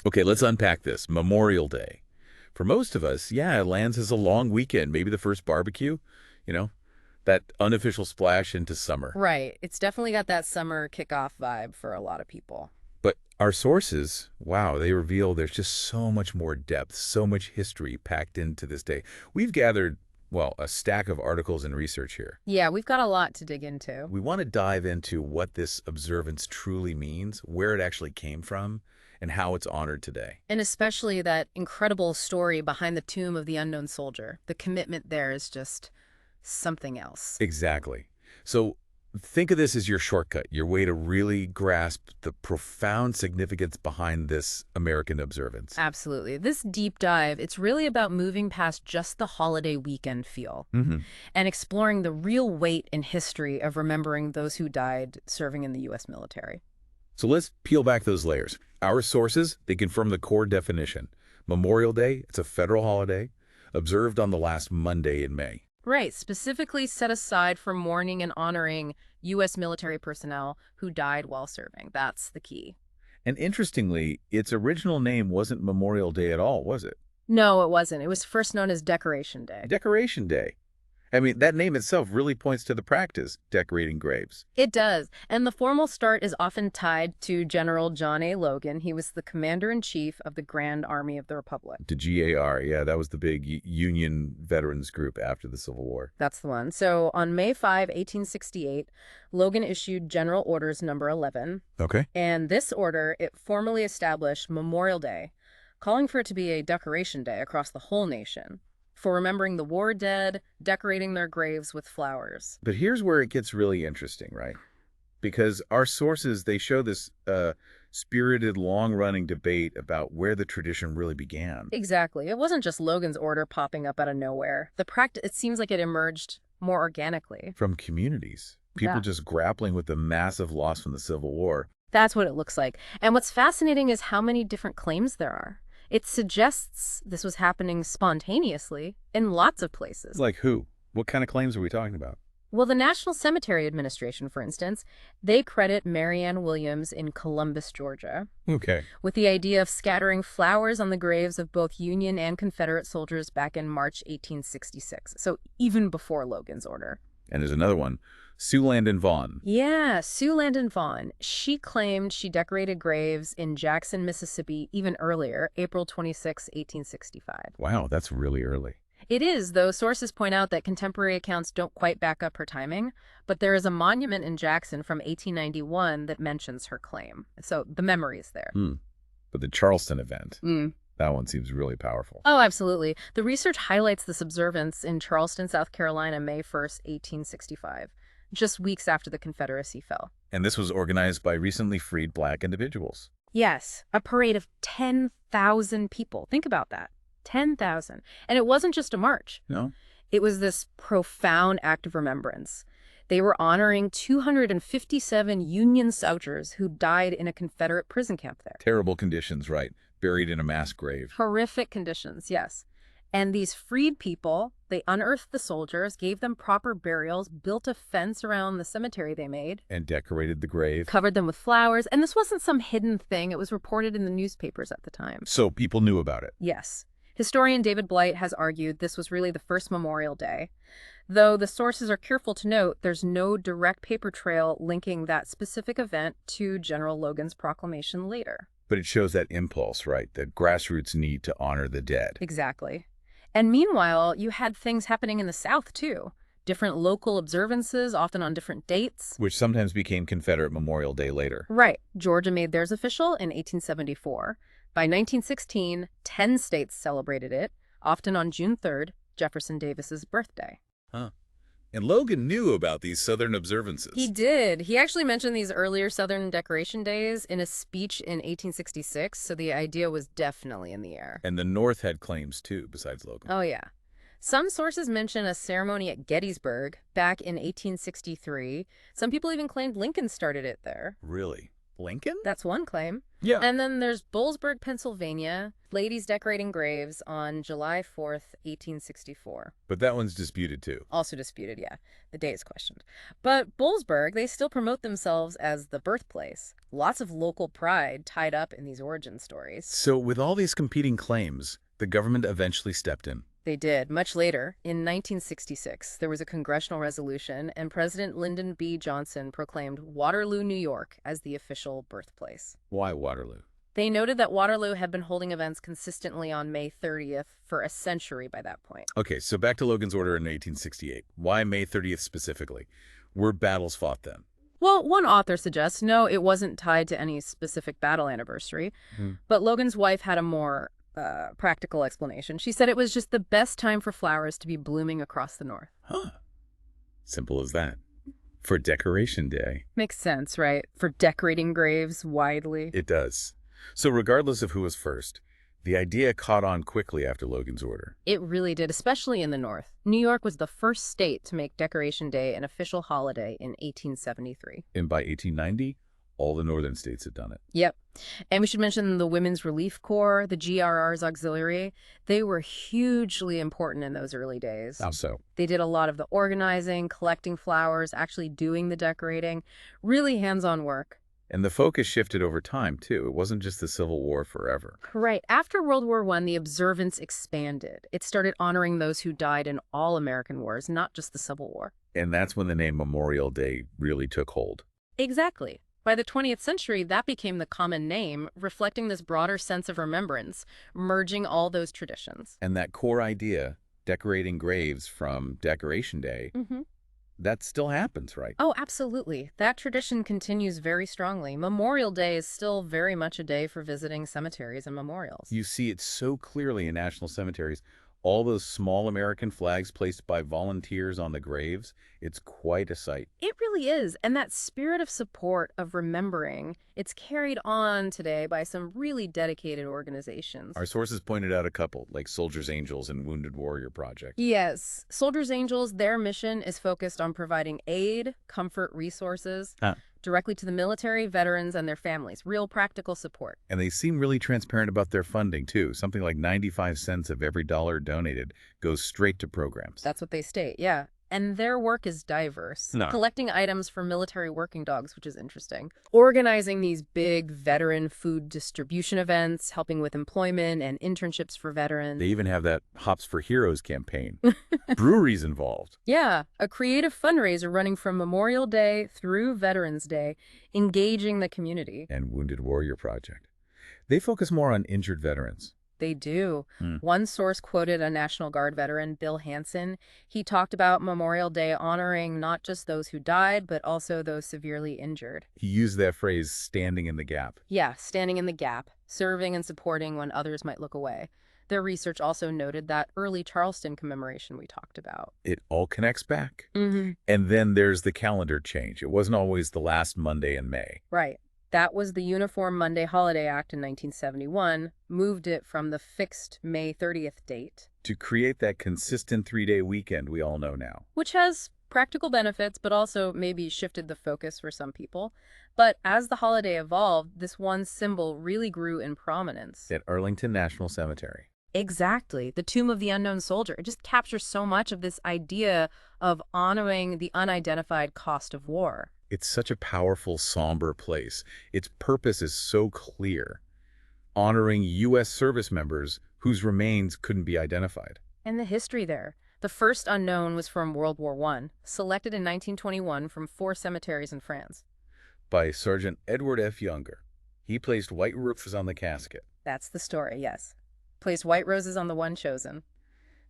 Okay, let's unpack this. Memorial Day. For most of us, yeah, it lands as a long weekend, maybe the first barbecue, you know, that unofficial splash into summer. Right. It's definitely got that summer kickoff vibe for a lot of people. But our sources, wow, they reveal there's just so much more depth, so much history packed into this day. We've gathered, well, a stack of articles and research here. Yeah, we've got a lot to dig into. We want to dive into what this observance truly means, where it actually came from, and how it's honored today. And especially that incredible story behind the tomb of the unknown soldier. The commitment there is just something else. Exactly. So think of this as your shortcut, your way to really grasp the profound significance behind this American observance. Absolutely. This deep dive, it's really about moving past just the holiday weekend feel hmm and exploring the real weight and history of remembering those who died serving in the U.S. military. So let's peel back those layers. Our sources, they confirm the core definition. Memorial Day, it's a federal holiday, observed on the last Monday in May. Right, specifically set aside for mourning and honoring U.S. military personnel who died while serving. That's the key. And interestingly, its original name wasn't Memorial Day at all, was it? No, it wasn't. It was first known as Decoration Day. Decoration Day. I mean, that name itself really points to the practice, decorating graves. It does, and the formal start is often tied to General John A. Logan. He was the commander-in-chief of the Grand Army of the Republic. To GAR, yeah, that was the big Union veterans group after the Civil War. That's the one. So on May 5, 1868, Logan issued General Orders Number 11, Okay. and this order, it formally established Memorial Day, calling for it to be a decoration day across the whole nation, for remembering the war dead, decorating their graves with flowers. But here's where it gets really interesting, right? Because our sources, they show this spirited, long-running debate about where the tradition really began. Exactly. It wasn't just Logan's order popping up out of nowhere. The practice, it seems like it emerged more organically. From communities, people Yeah. just grappling with the massive loss from the Civil War. That's what it looks like. And what's fascinating is how many different claims there are. It suggests this was happening spontaneously in lots of places. Like who? What kind of claims are we talking about? Well, the National Cemetery Administration, for instance, they credit Marianne Williams in Columbus, Georgia, Okay. with the idea of scattering flowers on the graves of both Union and Confederate soldiers back in March 1866, so even before Logan's order. And there's another one, Sue Landon Vaughn. Yeah, Sue Landon Vaughn. She claimed she decorated graves in Jackson, Mississippi even earlier, April 26, 1865. Wow, that's really early. It is, though sources point out that contemporary accounts don't quite back up her timing, but there is a monument in Jackson from 1891 that mentions her claim. So the memory is there. But the Charleston event, Mm. that one seems really powerful. Oh, absolutely. The research highlights this observance in Charleston, South Carolina, May 1st, 1865, just weeks after the Confederacy fell. And this was organized by recently freed Black individuals. Yes, a parade of 10,000 people. Think about that. 10,000. And it wasn't just a march. No? It was this profound act of remembrance. They were honoring 257 Union soldiers who died in a Confederate prison camp there. Terrible conditions, right? Buried in a mass grave. Horrific conditions, yes. And these freed people, they unearthed the soldiers, gave them proper burials, built a fence around the cemetery they made, And decorated the grave. covered them with flowers, and this wasn't some hidden thing. It was reported in the newspapers at the time. So people knew about it. Yes. Historian David Blight has argued this was really the first Memorial Day. Though the sources are careful to note there's no direct paper trail linking that specific event to General Logan's proclamation later. But it shows that impulse, right? That grassroots need to honor the dead. Exactly. And meanwhile, you had things happening in the South, too. Different local observances, often on different dates. Which sometimes became Confederate Memorial Day later. Right. Georgia made theirs official in 1874. By 1916, 10 states celebrated it, often on June 3rd, Jefferson Davis's birthday. Huh. And Logan knew about these Southern observances. He did. He actually mentioned these earlier Southern Decoration Days in a speech in 1866, so the idea was definitely in the air. And the North had claims too, besides Logan. Oh, yeah. Some sources mention a ceremony at Gettysburg back in 1863. Some people even claimed Lincoln started it there. Really? Lincoln? That's one claim. Yeah. And then there's Boalsburg, Pennsylvania, ladies decorating graves on July 4th, 1864. But that one's disputed too. Also disputed, yeah. The date is questioned. But Boalsburg, they still promote themselves as the birthplace. Lots of local pride tied up in these origin stories. So with all these competing claims, the government eventually stepped in. They did. Much later, in 1966, there was a congressional resolution, and President Lyndon B. Johnson proclaimed Waterloo, New York, as the official birthplace. Why Waterloo? They noted that Waterloo had been holding events consistently on May 30th for a century by that point. Okay, so back to Logan's Order in 1868. Why May 30th specifically? Were battles fought then? Well, one author suggests, no, it wasn't tied to any specific battle anniversary, but Logan's wife had a more practical explanation. She said it was just the best time for flowers to be blooming across the north. Huh. Simple as that. For Decoration Day. Makes sense, right? For decorating graves widely. It does. So regardless of who was first, the idea caught on quickly after Logan's Order. It really did, especially in the North. New York was the first state to make Decoration Day an official holiday in 1873. And by 1890, all the northern states had done it. Yep. And we should mention the Women's Relief Corps, the GRR's auxiliary. They were hugely important in those early days. How so? They did a lot of the organizing, collecting flowers, actually doing the decorating. Really hands-on work. And the focus shifted over time, too. It wasn't just the Civil War forever. Right. After World War I, the observance expanded. It started honoring those who died in all American wars, not just the Civil War. And that's when the name Memorial Day really took hold. Exactly. By the 20th century, that became the common name, reflecting this broader sense of remembrance, merging all those traditions. And that core idea, decorating graves from Decoration Day, that still happens, right? Oh, absolutely. That tradition continues very strongly. Memorial Day is still very much a day for visiting cemeteries and memorials. You see it so clearly in national cemeteries. All those small American flags placed by volunteers on the graves, it's quite a sight. It really is. And that spirit of support, of remembering, it's carried on today by some really dedicated organizations. Our sources pointed out a couple, like Soldiers Angels and Wounded Warrior Project. Yes. Soldiers Angels, their mission is focused on providing aid, comfort, resources, directly to the military, veterans, and their families. Real practical support. And they seem really transparent about their funding, too. Something like 95 cents of every dollar donated goes straight to programs. That's what they state, yeah. And their work is diverse. Collecting items for military working dogs, which is interesting. Organizing these big veteran food distribution events, helping with employment and internships for veterans. They even have that Hops for Heroes campaign. Breweries involved. Yeah, a creative fundraiser running from Memorial Day through Veterans Day, engaging the community. And Wounded Warrior Project. They focus more on injured veterans. They do. One source quoted a National Guard veteran, Bill Hansen. He talked about Memorial Day honoring not just those who died, but also those severely injured. He used that phrase, standing in the gap. Yeah, standing in the gap, serving and supporting when others might look away. Their research also noted that early Charleston commemoration we talked about. It all connects back. And then there's the calendar change. It wasn't always the last Monday in May. Right. That was the Uniform Monday Holiday Act in 1971, moved it from the fixed May 30th date. To create that consistent 3-day weekend we all know now. Which has practical benefits, but also maybe shifted the focus for some people. But as the holiday evolved, this one symbol really grew in prominence. At Arlington National Cemetery. Exactly. The Tomb of the Unknown Soldier. It just captures so much of this idea of honoring the unidentified cost of war. It's such a powerful, somber place. Its purpose is so clear. Honoring U.S. service members whose remains couldn't be identified. And the history there. The first unknown was from World War I, selected in 1921 from 4 cemeteries in France. By Sergeant Edward F. Younger. He placed white roses on the casket. That's the story, yes. Placed white roses on the one chosen.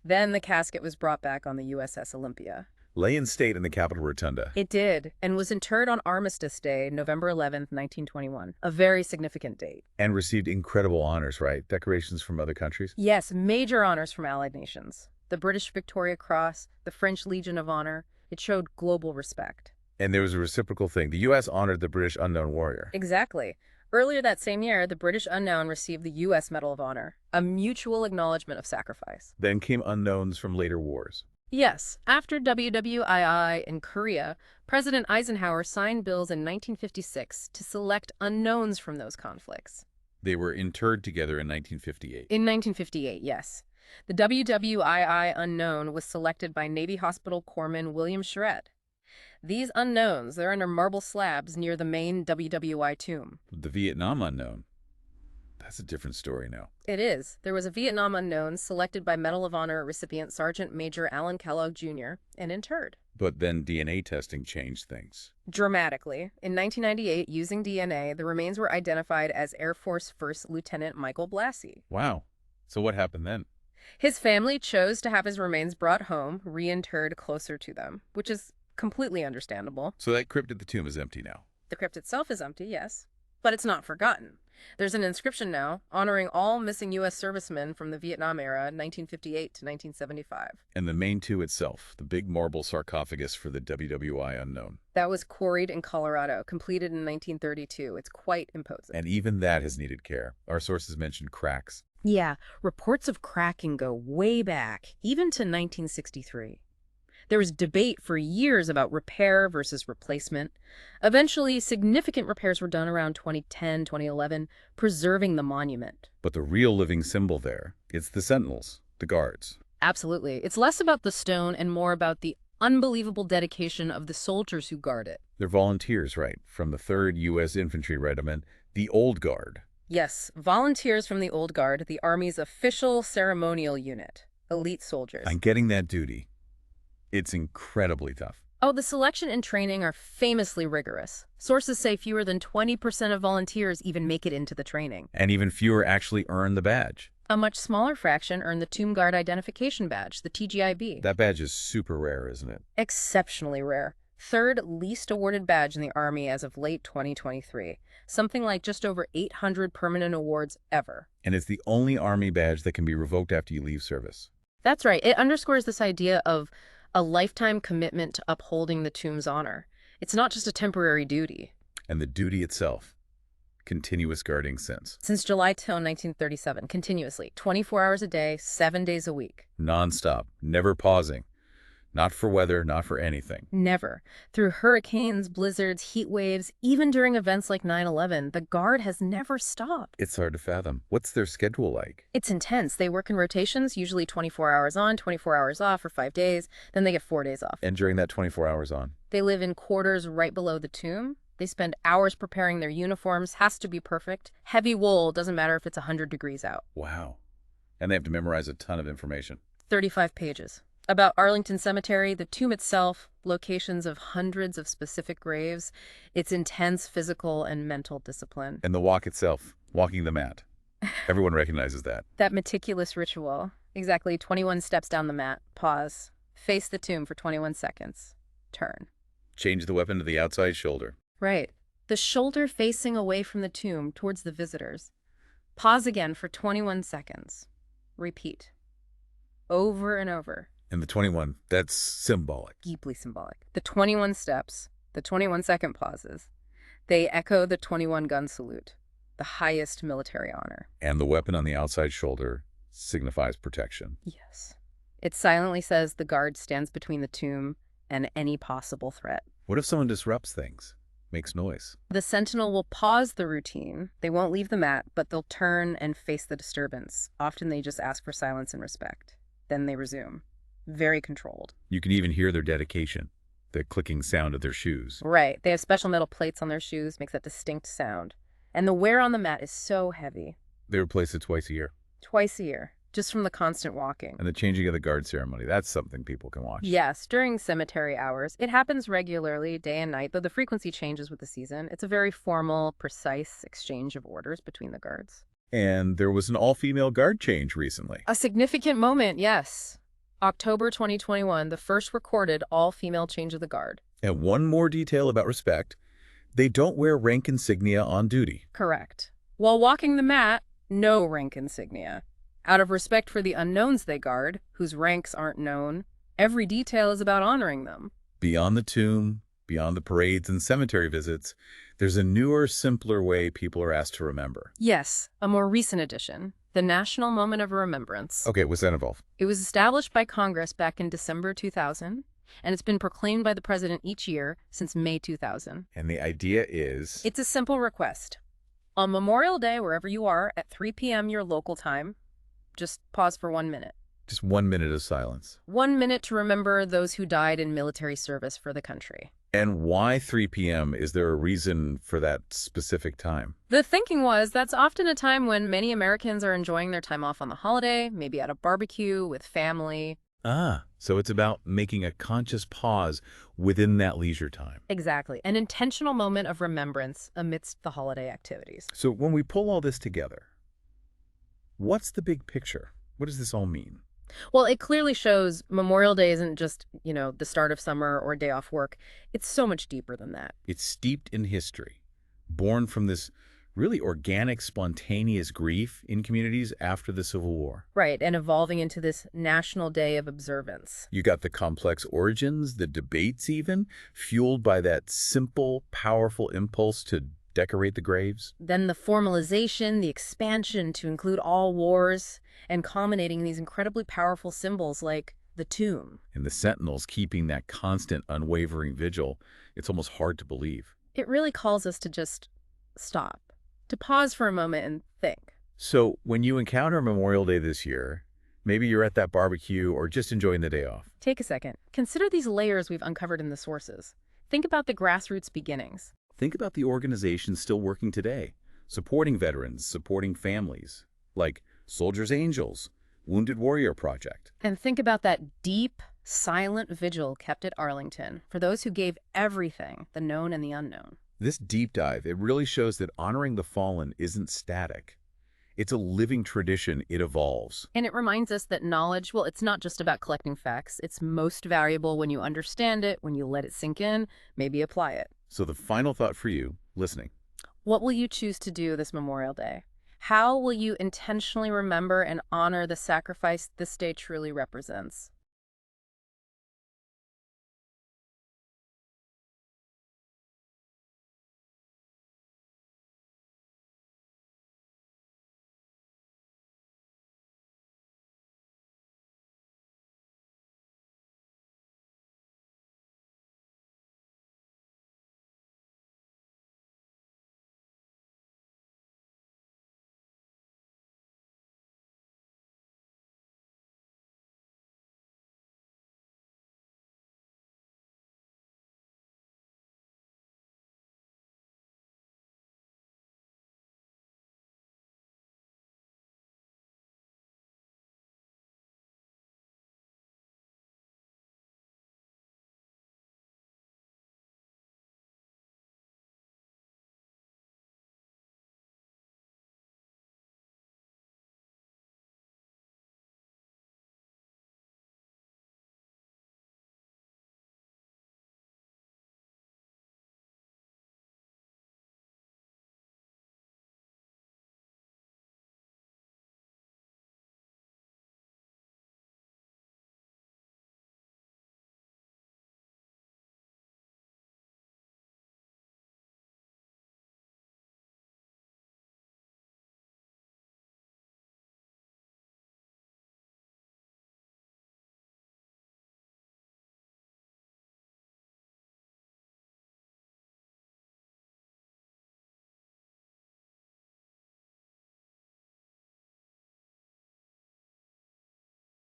Then the casket was brought back on the USS Olympia. Lay in state in the Capitol Rotunda. It did, and was interred on Armistice Day, November 11th, 1921. A very significant date. And received incredible honors, right? Decorations from other countries? Yes, major honors from allied nations. The British Victoria Cross, the French Legion of Honor. It showed global respect. And there was a reciprocal thing. The U.S. honored the British Unknown Warrior. Exactly. Earlier that same year, the British Unknown received the U.S. Medal of Honor, a mutual acknowledgement of sacrifice. Then came unknowns from later wars. Yes, after WWII in Korea, President Eisenhower signed bills in 1956 to select unknowns from those conflicts. They were interred together in 1958. In 1958, yes. The WWII unknown was selected by Navy Hospital Corpsman William Charette. These unknowns, they're under marble slabs near the main WWI tomb. The Vietnam unknown. That's a different story now. It is. There was a Vietnam unknown selected by Medal of Honor recipient Sergeant Major Alan Kellogg Jr. and interred. But then DNA testing changed things. Dramatically. In 1998, using DNA, the remains were identified as Air Force First Lieutenant Michael Blassie. Wow. So what happened then? His family chose to have his remains brought home, reinterred closer to them, which is completely understandable. So that crypt at the tomb is empty now. The crypt itself is empty, yes, but it's not forgotten. There's an inscription now honoring all missing U.S. servicemen from the Vietnam era, 1958 to 1975. And the main tomb itself, the big marble sarcophagus for the WWI unknown. That was quarried in Colorado, completed in 1932. It's quite imposing. And even that has needed care. Our sources mentioned cracks. Yeah, reports of cracking go way back, even to 1963. There was debate for years about repair versus replacement. Eventually, significant repairs were done around 2010, 2011, preserving the monument. But the real living symbol there, it's the sentinels, the guards. Absolutely. It's less about the stone and more about the unbelievable dedication of the soldiers who guard it. They're volunteers, right? From the 3rd U.S. Infantry Regiment, the Old Guard. Yes, volunteers from the Old Guard, the Army's official ceremonial unit. Elite soldiers. I'm getting that duty. It's incredibly tough. Oh, the selection and training are famously rigorous. Sources say fewer than 20% of volunteers even make it into the training. And even fewer actually earn the badge. A much smaller fraction earn the Tomb Guard Identification Badge, the TGIB. That badge is super rare, isn't it? Exceptionally rare. Third least awarded badge in the Army as of late 2023. Something like just over 800 permanent awards ever. And it's the only Army badge that can be revoked after you leave service. That's right. It underscores this idea of a lifetime commitment to upholding the tomb's honor. It's not just a temporary duty. And the duty itself, continuous guarding Since July 10, 1937, continuously, 24 hours a day, 7 days a week. Non-stop, never pausing. Not for weather, not for anything. Never. Through hurricanes, blizzards, heat waves, even during events like 9/11, the Guard has never stopped. It's hard to fathom. What's their schedule like? It's intense. They work in rotations, usually 24 hours on, 24 hours off for 5 days. Then they get 4 days off. And during that 24 hours on? They live in quarters right below the tomb. They spend hours preparing their uniforms. Has to be perfect. Heavy wool, doesn't matter if it's 100 degrees out. Wow. And they have to memorize a ton of information. 35 pages. About Arlington Cemetery, the tomb itself, locations of hundreds of specific graves, its intense physical and mental discipline. And the walk itself, walking the mat. Everyone recognizes that. That meticulous ritual. Exactly 21 steps down the mat. Pause. Face the tomb for 21 seconds. Turn. Change the weapon to the outside shoulder. Right. The shoulder facing away from the tomb towards the visitors. Pause again for 21 seconds. Repeat. Over and over. And the 21, that's symbolic. Deeply symbolic. The 21 steps, the 21-second pauses, they echo the 21-gun salute, the highest military honor. And the weapon on the outside shoulder signifies protection. Yes. It silently says the Guard stands between the tomb and any possible threat. What if someone disrupts things, makes noise? The sentinel will pause the routine. They won't leave the mat, but they'll turn and face the disturbance. Often they just ask for silence and respect. Then they resume. Very controlled. You can even hear their dedication, the clicking sound of their shoes. Right. They have special metal plates on their shoes, makes that distinct sound. And the wear on the mat is so heavy. They replace it twice a year. Twice a year, just from the constant walking. And the changing of the guard ceremony, that's something people can watch. Yes, during cemetery hours. It happens regularly, day and night, though the frequency changes with the season. It's a very formal, precise exchange of orders between the guards. And there was an all-female guard change recently. A significant moment, yes. October 2021, the first recorded all-female change of the Guard. And one more detail about respect, they don't wear rank insignia on duty. Correct. While walking the mat, no rank insignia. Out of respect for the unknowns they guard, whose ranks aren't known, every detail is about honoring them. Beyond the tomb, beyond the parades and cemetery visits, There's a newer, simpler way people are asked to remember. Yes, a more recent addition, the National Moment of Remembrance. Okay, what's that involve? It was established by Congress back in December 2000, and it's been proclaimed by the president each year since May 2000. And the idea is... It's a simple request. On Memorial Day, wherever you are, at 3 p.m. your local time, just pause for 1 minute. just 1 minute of silence. 1 minute to remember those who died in military service for the country. And why 3 p.m.? Is there a reason for that specific time? The thinking was that's often a time when many Americans are enjoying their time off on the holiday, maybe at a barbecue with family. So it's about making a conscious pause within that leisure time. Exactly. An intentional moment of remembrance amidst the holiday activities. So when we pull all this together, what's the big picture? What does this all mean? Well, it clearly shows Memorial Day isn't just, the start of summer or a day off work. It's so much deeper than that. It's steeped in history, born from this really organic, spontaneous grief in communities after the Civil War. Right, and evolving into this national day of observance. You got the complex origins, the debates even, fueled by that simple, powerful impulse to decorate the graves. Then the formalization, the expansion to include all wars, and culminating in these incredibly powerful symbols like the tomb. And the sentinels keeping that constant, unwavering vigil. It's almost hard to believe. It really calls us to just stop, to pause for a moment and think. So when you encounter Memorial Day this year, maybe you're at that barbecue or just enjoying the day off. Take a second. Consider these layers we've uncovered in the sources. Think about the grassroots beginnings. Think about the organizations still working today, supporting veterans, supporting families, like Soldiers' Angels, Wounded Warrior Project. And think about that deep, silent vigil kept at Arlington for those who gave everything, the known and the unknown. This deep dive, it really shows that honoring the fallen isn't static. It's a living tradition. It evolves. And it reminds us that knowledge, well, it's not just about collecting facts. It's most valuable when you understand it, when you let it sink in, maybe apply it. So the final thought for you, listening. What will you choose to do this Memorial Day? How will you intentionally remember and honor the sacrifice this day truly represents?